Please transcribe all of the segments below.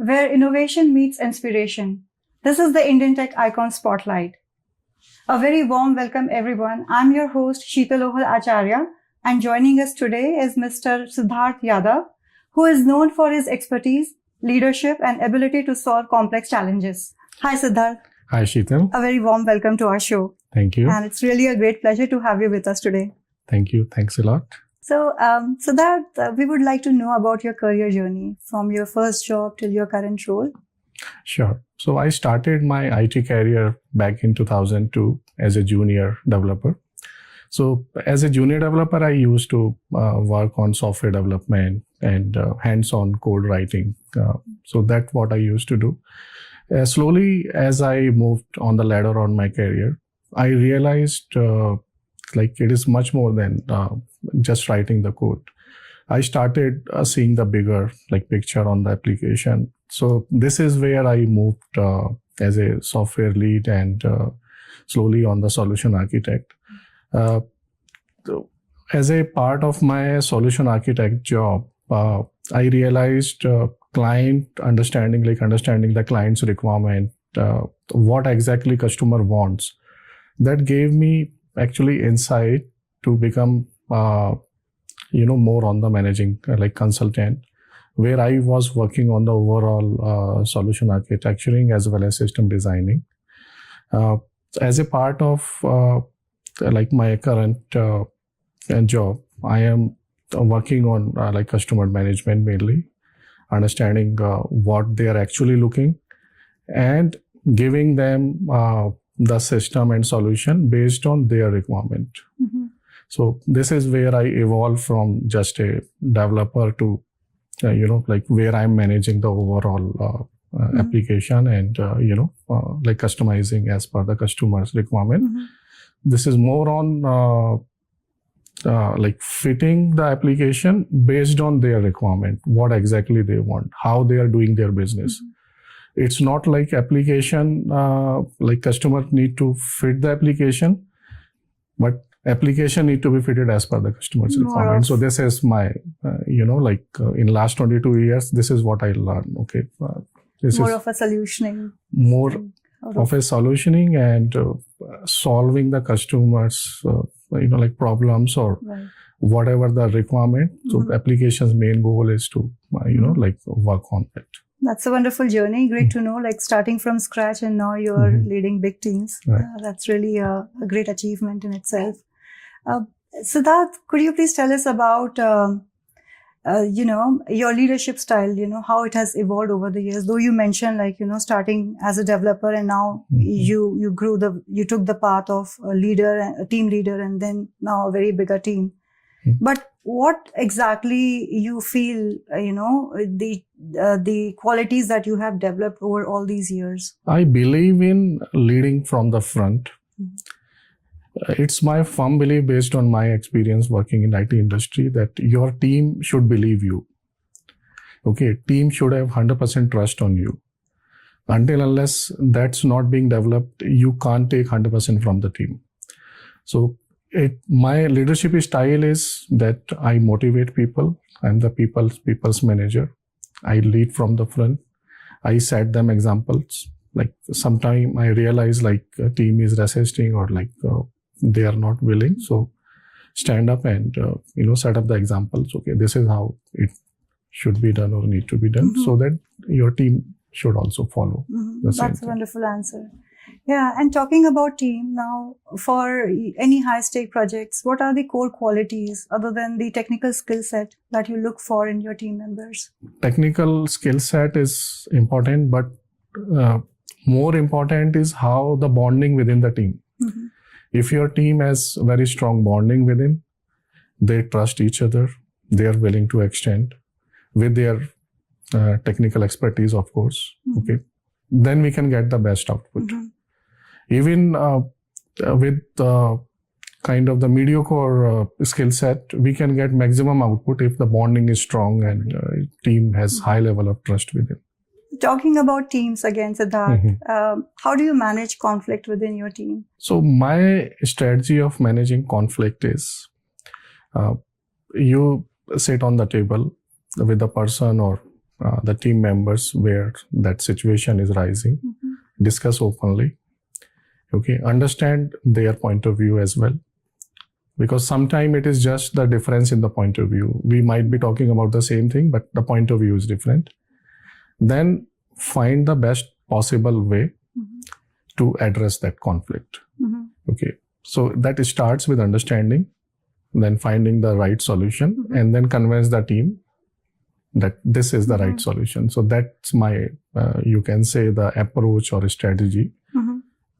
where innovation meets inspiration. This is the Indian Tech Icon Spotlight. A very warm welcome, everyone. I'm your host, Sheetalohal Acharya, and joining us today is Mr. Siddharth Yadav, who is known for his expertise, leadership, and ability to solve complex challenges. Hi, Siddharth. Hi, Sheetal. A very warm welcome to our show. Thank you. And it's really a great pleasure to have you with us today. Thank you. Thanks a lot. So, Siddharth, we would like to know about your career journey from your first job till your current role. Sure. So I started my IT career back in 2002 as a junior developer. So as a junior developer, I used to work on software development and hands-on code writing. So that's what I used to do. Slowly, as I moved on the ladder on my career, I realized it is much more than just writing the code. I started seeing the bigger picture on the application. So this is where I moved as a software lead and slowly on the solution architect. As a part of my solution architect job, I realized client understanding the client's requirement, what exactly customer wants. That gave me actually insight to become, more on the managing consultant, where I was working on the overall solution architecturing as well as system designing. As a part of my current job, I am working on customer management mainly, understanding what they are actually looking and giving them the system and solution based on their requirement. Mm-hmm. So this is where I evolved from just a developer to where I'm managing the overall application and customizing as per the customer's requirement. Mm-hmm. This is more on fitting the application based on their requirement, what exactly they want, how they are doing their business. Mm-hmm. It's not like application, customer need to fit the application, but application need to be fitted as per the customer's requirement. So this is my, in last 22 years, this is what I learned. Okay. This more of a solutioning. More of a solutioning and solving the customers, problems or whatever the requirement. So application's main goal is to, work on it. That's a wonderful journey. Great to know, starting from scratch and now you're leading big teams. Right. That's really a great achievement in itself. Siddharth, could you please tell us about, your leadership style, how it has evolved over the years? Though you mentioned starting as a developer and now you took the path of a leader, a team leader, and then now a very bigger team. But what exactly you feel, the qualities that you have developed over all these years? I believe in leading from the front. It's my firm belief based on my experience working in IT industry that your team should believe you. Okay, team should have 100% trust on you. Until unless that's not being developed, you can't take 100% from the team. So my leadership style is that I motivate people. I'm the people's manager. I lead from the front. I set them examples. Sometime I realize a team is resisting or they are not willing. So stand up and, set up the examples. Okay, this is how it should be done or need to be done so that your team should also follow. That's a wonderful answer. Yeah, and talking about team now, for any high-stake projects, what are the core qualities other than the technical skill set that you look for in your team members? Technical skill set is important, but more important is how the bonding within the team. Mm-hmm. If your team has very strong bonding within, they trust each other, they are willing to extend with their technical expertise, of course. Okay, then we can get the best output. Even with kind of the mediocre skill set, we can get maximum output if the bonding is strong and team has high level of trust within. Talking about teams again, Siddharth, how do you manage conflict within your team? So my strategy of managing conflict is you sit on the table with the person or the team members where that situation is rising, discuss openly, okay, understand their point of view as well. Because sometimes it is just the difference in the point of view. We might be talking about the same thing, but the point of view is different. Then find the best possible way to address that conflict. Okay, so that starts with understanding, then finding the right solution, and then convince the team that this is the right solution. So that's my, you can say, the approach or strategy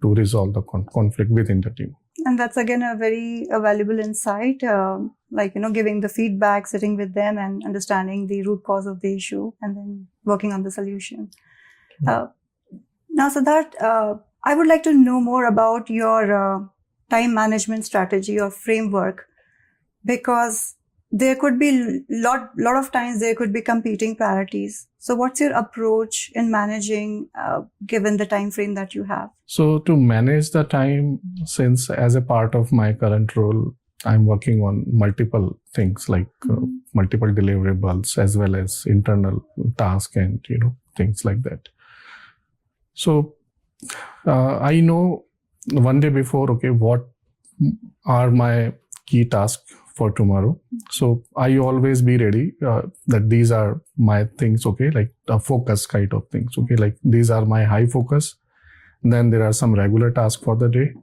to resolve the conflict within the team. And that's again a very valuable insight, like, giving the feedback, sitting with them and understanding the root cause of the issue and then working on the solution. Now, Siddharth, I would like to know more about your time management strategy or framework, because there could be lot of times there could be competing priorities. So what's your approach in managing given the time frame that you have? So to manage the time, since as a part of my current role, I'm working on multiple things like multiple deliverables as well as internal tasks and things like that. So I know one day before, okay, what are my key tasks for tomorrow. So I always be ready that these are my things, okay, like the focus kind of things, okay, like these are my high focus. Then there are some regular tasks for the day,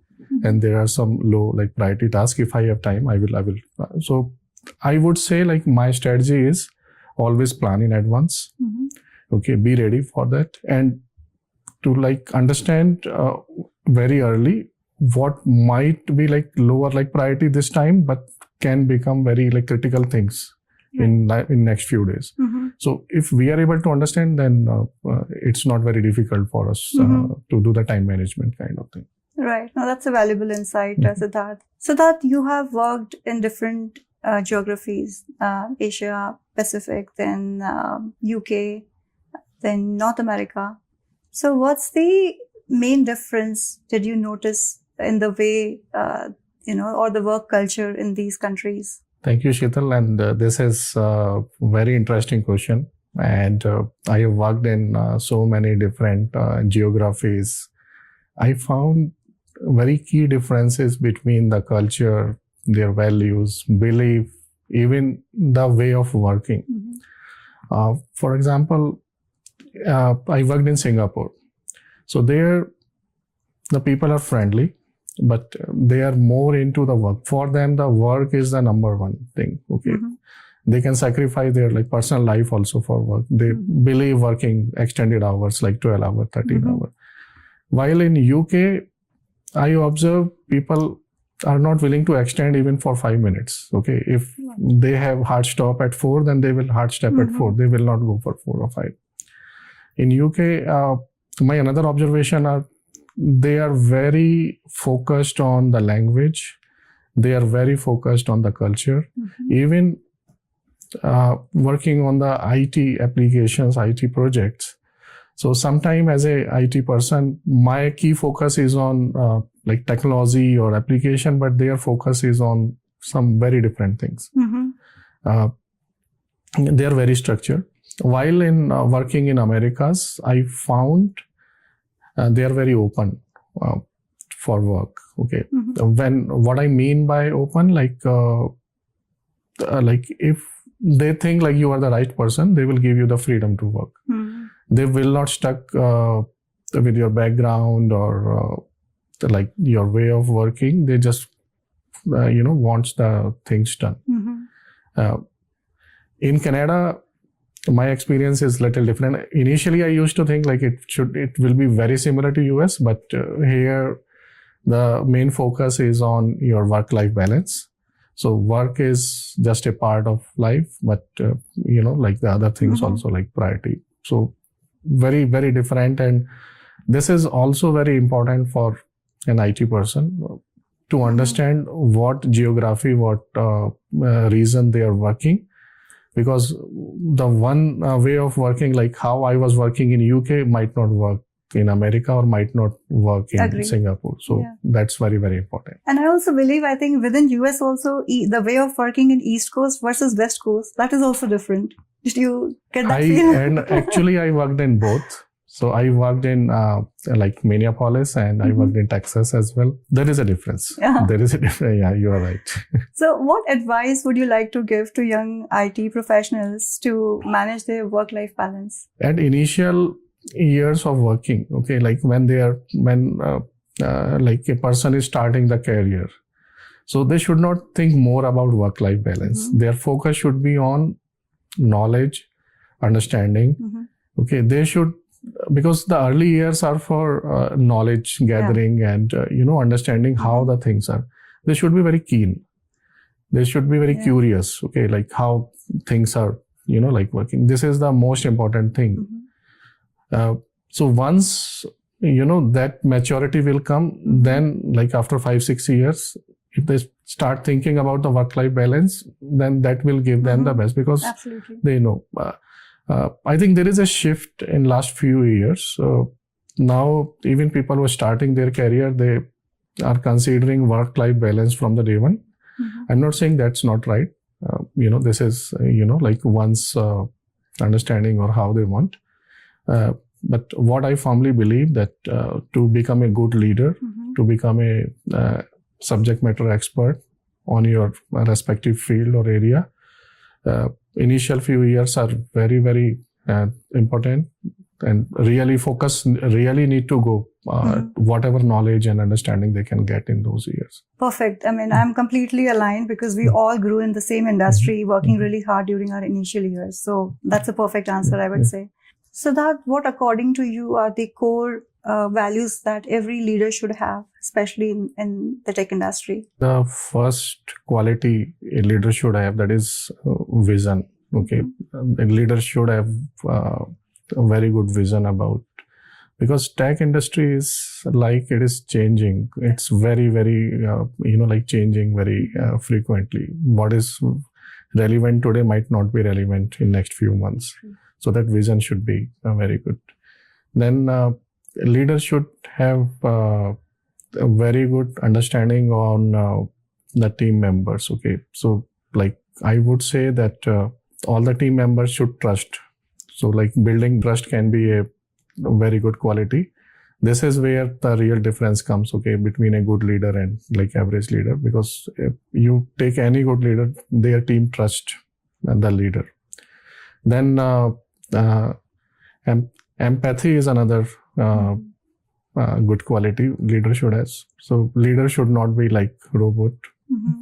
and there are some low like priority tasks. If I have time, I will. So I would say like my strategy is always plan in advance. Okay, be ready for that, and to like understand very early what might be like lower like priority this time, but can become very like critical things in next few days. So if we are able to understand, then it's not very difficult for us to do the time management kind of thing. Right. Now that's a valuable insight, Siddharth. Siddharth, you have worked in different geographies, Asia, Pacific, then UK, then North America. So what's the main difference did you notice in the way, or the work culture in these countries? Thank you, Sheetal. And this is a very interesting question. And I have worked in so many different geographies. I found very key differences between the culture, their values, belief, even the way of working. For example, I worked in Singapore. So there, the people are friendly, but they are more into the work. For them, the work is the number one thing. Okay, they can sacrifice their like personal life also for work. They believe working extended hours, like 12 hours, 13 hours. While in UK, I observe people are not willing to extend even for 5 minutes. Okay, if they have hard stop at 4, then they will hard stop at 4. They will not go for 4 or 5. In UK, my another observation are they are very focused on the language. They are very focused on the culture. Even working on the IT applications, IT projects. So sometime as a IT person, my key focus is on like technology or application, but their focus is on some very different things. They are very structured. While in working in Americas, I found they are very open for work. Okay, what I mean by open, like if they think like you are the right person, they will give you the freedom to work. They will not stuck with your background or like your way of working. They just wants the things done. In Canada, my experience is little different. Initially, I used to think like it will be very similar to US, but here the main focus is on your work-life balance. So work is just a part of life, but like the other things also like priority. So very, very different. And this is also very important for an IT person to understand what geography, what reason they are working. Because the one way of working, like how I was working in UK, might not work in America or might not work in Singapore. So that's very, very important. And I also believe, I think within US also, the way of working in East Coast versus West Coast, that is also different. Did you get that I feel? and actually I worked in both. So I worked in like Minneapolis and I worked in Texas as well. There is a difference. Yeah. There is a difference. Yeah, you are right. So what advice would you like to give to young IT professionals to manage their work-life balance? At initial years of working, okay, like when like a person is starting the career, so they should not think more about work-life balance. Their focus should be on knowledge, understanding. Okay, they should, because the early years are for knowledge gathering and understanding how the things are. They should be very keen. They should be very curious. Okay, like how things are, like working. This is the most important thing. So once that maturity will come, then like after 5-6 years, if they start thinking about the work-life balance, then that will give them the best, because they know. I think there is a shift in last few years. Now even people who are starting their career, they are considering work-life balance from the day one. I'm not saying that's not right. This is like one's understanding or how they want. But what I firmly believe that to become a good leader, to become a subject matter expert on your respective field or area, initial few years are very, very important, and really need to go whatever knowledge and understanding they can get in those years. Perfect. I mean, I'm completely aligned because we all grew in the same industry, working really hard during our initial years. So that's a perfect answer, I would say. Siddharth, what according to you are the core values that every leader should have, especially in the tech industry? The first quality a leader should have, that is vision. Okay, a leader should have a very good vision about, because tech industry is like, it is changing. It's very, very like changing very frequently. What is relevant today might not be relevant in next few months. So that vision should be very good. Then leaders should have a very good understanding on the team members. Okay, so like I would say that all the team members should trust. So like building trust can be a very good quality. This is where the real difference comes, okay, between a good leader and like average leader, because if you take any good leader, their team trust the leader. Then empathy is another good quality leader should have. So leader should not be like robot.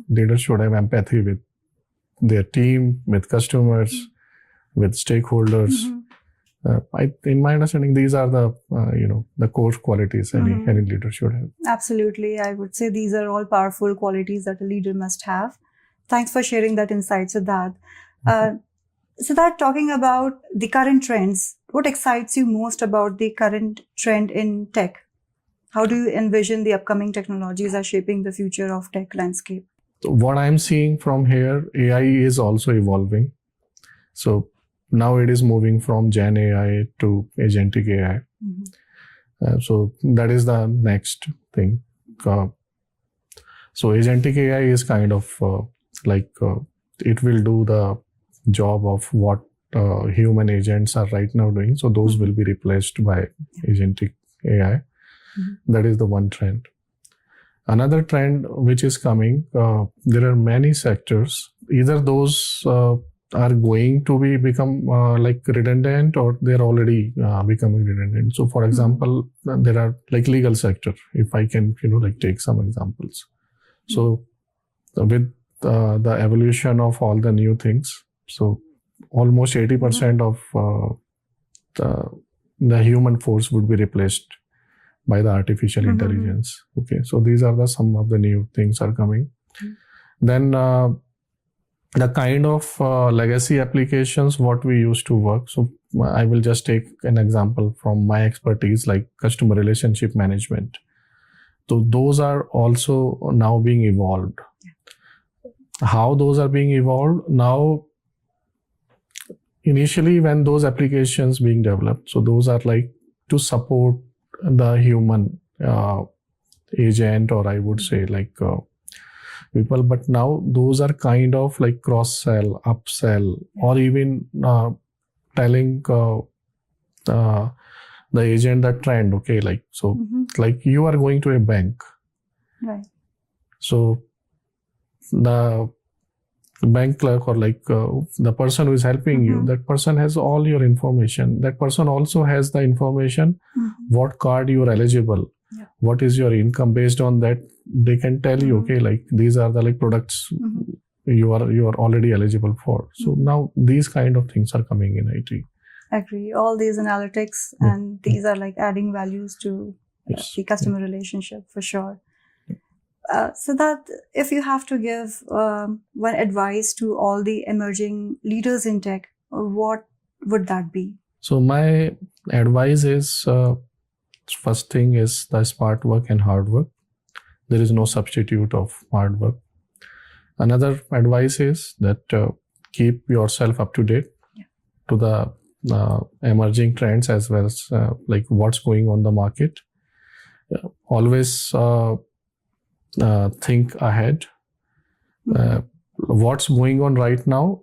Leader should have empathy with their team, with customers, with stakeholders. In my understanding, these are the the core qualities any leader should have. Absolutely, I would say these are all powerful qualities that a leader must have. Thanks for sharing that insight, Siddharth. Siddharth, talking about the current trends, what excites you most about the current trend in tech? How do you envision the upcoming technologies are shaping the future of tech landscape? So what I'm seeing from here, AI is also evolving. So now it is moving from Gen AI to agentic AI. So that is the next thing. So agentic AI is kind of it will do the job of what human agents are right now doing. So those will be replaced by agentic AI. That is the one trend. Another trend which is coming, there are many sectors. Either those are going to become like redundant, or they're already becoming redundant. So for example, there are like legal sector, if I can like take some examples. So with the evolution of all the new things, so almost 80% of the human force would be replaced by the artificial intelligence. Okay, so these are some of the new things are coming. Then the kind of legacy applications what we used to work. So I will just take an example from my expertise, like customer relationship management. So those are also now being evolved. How those are being evolved now? Initially, when those applications being developed, so those are like to support the human agent, or I would say like people, but now those are kind of like cross-sell, upsell, or even telling the agent that trend, okay, like, so like you are going to a bank. Right. So the bank clerk or like the person who is helping you, that person has all your information. That person also has the information, what card you are eligible, what is your income. Based on that, they can tell you, okay, like these are the like products you are already eligible for. So now these kind of things are coming in IT. Agree. All these analytics and these are like adding values to the customer relationship for sure. So that if you have to give one advice to all the emerging leaders in tech, what would that be? So my advice is, first thing is the smart work and hard work. There is no substitute of hard work. Another advice is that keep yourself up to date to the emerging trends as well as like what's going on the market. Always think ahead. What's going on right now,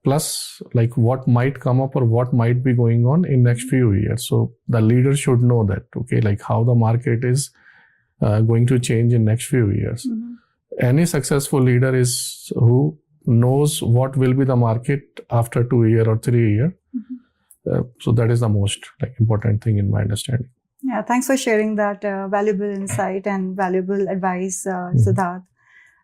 plus like what might come up or what might be going on in next few years. So the leader should know that, okay, like how the market is going to change in next few years. Any successful leader is who knows what will be the market after 2 years or 3 years. So that is the most like important thing in my understanding. Yeah, thanks for sharing that valuable insight and valuable advice, Siddharth.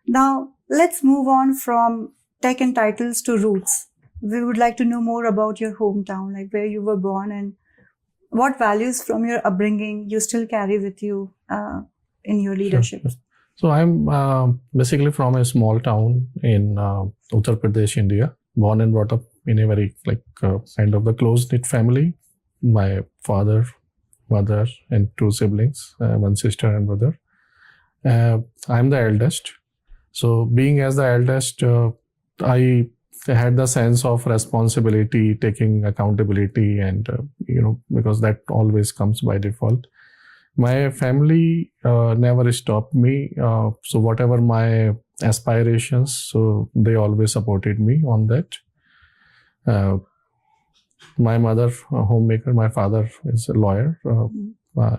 Now, let's move on from tech and titles to roots. We would like to know more about your hometown, like where you were born and what values from your upbringing you still carry with you in your leadership. Sure. So I'm basically from a small town in Uttar Pradesh, India, born and brought up in a very like kind of the close-knit family. My father, mother, and 2 siblings, one sister and brother. I'm the eldest. So being as the eldest, I had the sense of responsibility, taking accountability, and because that always comes by default. My family never stopped me. So whatever my aspirations, so they always supported me on that. My mother, a homemaker. My father is a lawyer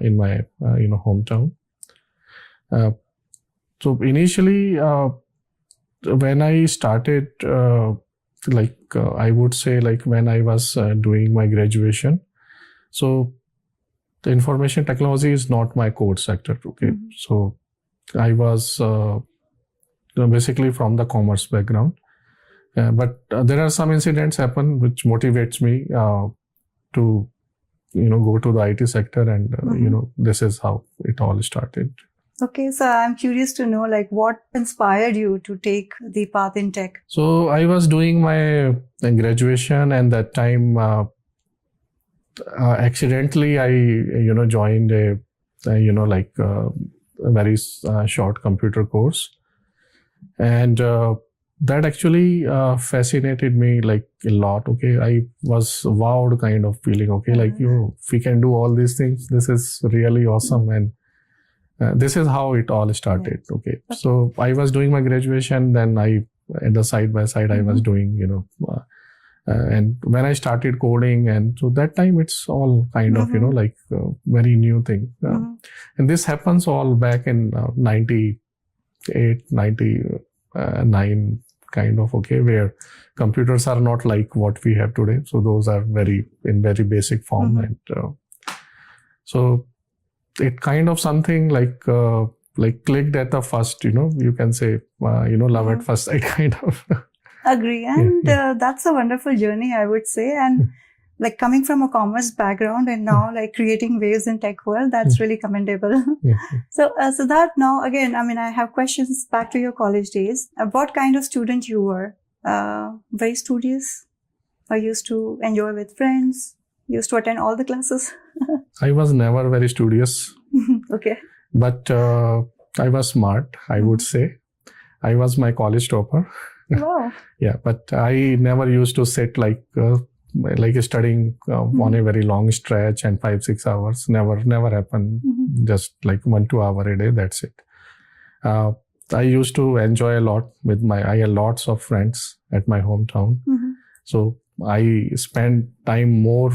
in my hometown. So initially, when I started, I would say like when I was doing my graduation, so the information technology is not my core sector. Okay, so I was basically from the commerce background. But there are some incidents happen which motivates me to go to the IT sector, and this is how it all started. Okay, so I'm curious to know like what inspired you to take the path in tech? So I was doing my graduation, and that time accidentally I joined a very short computer course, and that actually fascinated me like a lot. Okay, I was wowed kind of feeling. Okay, like if we can do all these things, this is really awesome. And this is how it all started. Okay, so I was doing my graduation, then I at the side by side I was doing and when I started coding, and so that time it's all kind of very new thing. And this happens all back in 98, 99 kind of, okay, where computers are not like what we have today. So those are very basic form. And so it kind of something like clicked at the first, you can say, love at first sight kind of. Agree. And that's a wonderful journey, I would say. And like coming from a commerce background and now like creating waves in tech world, that's really commendable. So that now again, I have questions back to your college days. What kind of student you were? Very studious? Or used to enjoy with friends? Used to attend all the classes? I was never very studious. Okay. But I was smart, I would say. I was my college topper. Wow. Yeah, but I never used to sit like studying on a very long stretch and 5-6 hours. Never happened. Just like 1-2 hours a day. That's it. I used to enjoy a lot I had lots of friends at my hometown. So I spent time more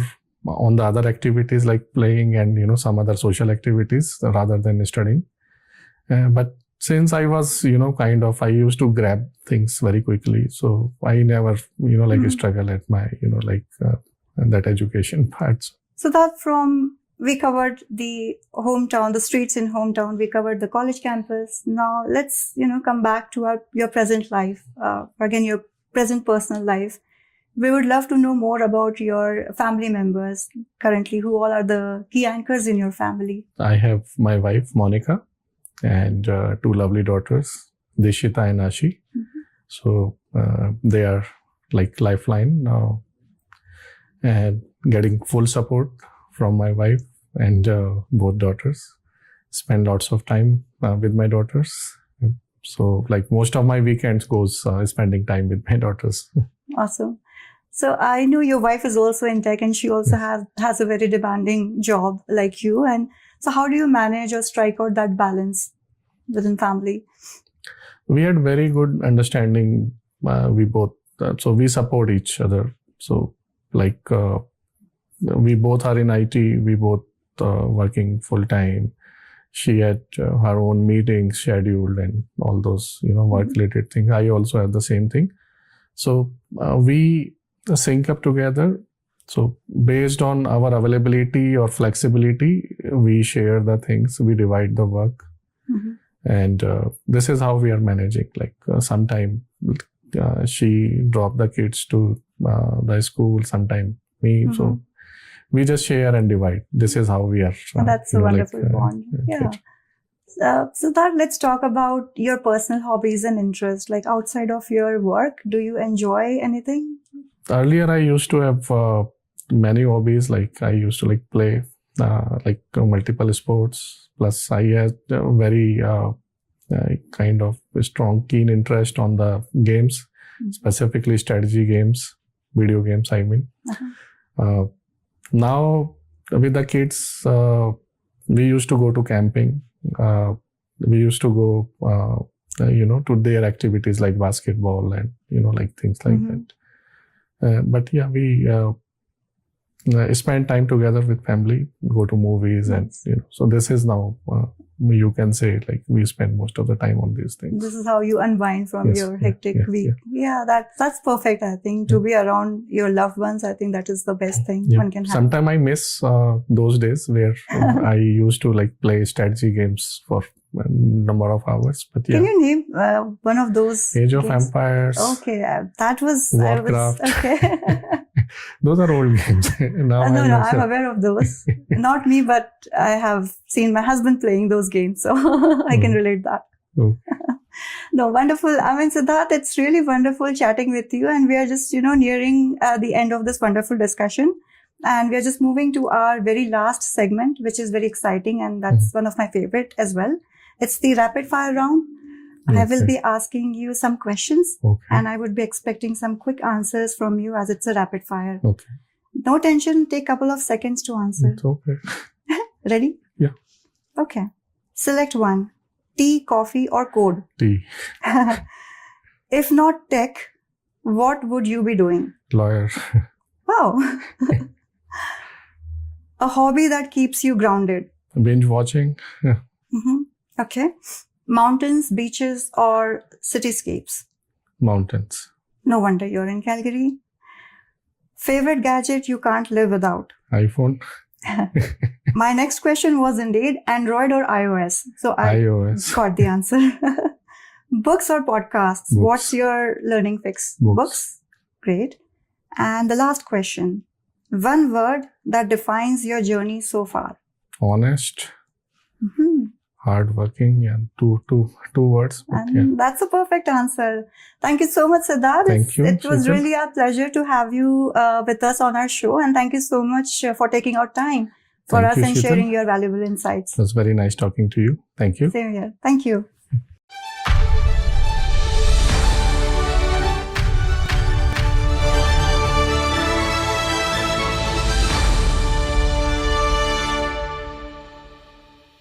on the other activities like playing and, some other social activities rather than studying. But since I was, I used to grab things very quickly. So I never, struggle at my, that education part. So we covered the hometown, the streets in hometown. We covered the college campus. Now let's, come back to your present life. Again, your present personal life. We would love to know more about your family members currently. Who all are the key anchors in your family? I have my wife, Monica, and 2 lovely daughters, Dishita and Ashi. So they are like lifeline now, and getting full support from my wife and both daughters. Spend lots of time with my daughters. So like most of my weekends goes spending time with my daughters. Awesome. So I know your wife is also in tech, and she also has a very demanding job like you. And so how do you manage or strike out that balance within family? We had very good understanding. We both, so we support each other. So like we both are in IT. We both working full time. She had her own meetings scheduled and all those, work related things. I also have the same thing. So we sync up together. So based on our availability or flexibility, we share the things, we divide the work. And this is how we are managing. Like sometime she dropped the kids to the school, sometime me. So we just share and divide. This is how we are. That's a wonderful bond. Yeah. So let's talk about your personal hobbies and interests. Like outside of your work, do you enjoy anything? Earlier, I used to have many hobbies. Like I used to play multiple sports. Plus, I had a very kind of strong, keen interest on the games, specifically strategy games, video games. I mean, now with the kids, we used to go to camping. We used to go, to their activities like basketball and things like that. But yeah, we spend time together with family, go to movies, and so this is now you can say like we spend most of the time on these things. This is how you unwind from your hectic week. Yeah, that's perfect. I think to be around your loved ones, I think that is the best thing one can have. Sometimes I miss those days where I used to play strategy games for a number of hours. But can you name one of those? Age of Empires. Okay, that was Warcraft. Okay. Those are old games. No, I'm aware of those. Not me, but I have seen my husband playing those games, so I can relate that. No, wonderful. I mean, Siddharth, it's really wonderful chatting with you, and we are just, nearing the end of this wonderful discussion. And we are just moving to our very last segment, which is very exciting, and that's one of my favorite as well. It's the rapid fire round. I will be asking you some questions, and I would be expecting some quick answers from you as it's a rapid fire. Okay. No tension. Take a couple of seconds to answer. It's okay. Ready? Yeah. Okay. Select one. Tea, coffee, or code? Tea. If not tech, what would you be doing? Lawyer. Wow. A hobby that keeps you grounded? Binge watching. Yeah. Okay. Mountains, beaches, or cityscapes? Mountains. No wonder you're in Calgary. Favorite gadget you can't live without? iPhone. My next question was indeed Android or iOS. So I iOS. got the answer. Books or podcasts? Books. What's your learning fix? Books. Great. And the last question. One word that defines your journey so far? Honest. Hardworking. Yeah. Two words. And that's a perfect answer. Thank you so much, Siddharth. Thank you. It was really a pleasure to have you with us on our show. And thank you so much for taking out time for us and sharing your valuable insights. It was very nice talking to you. Thank you. Same here. Thank you.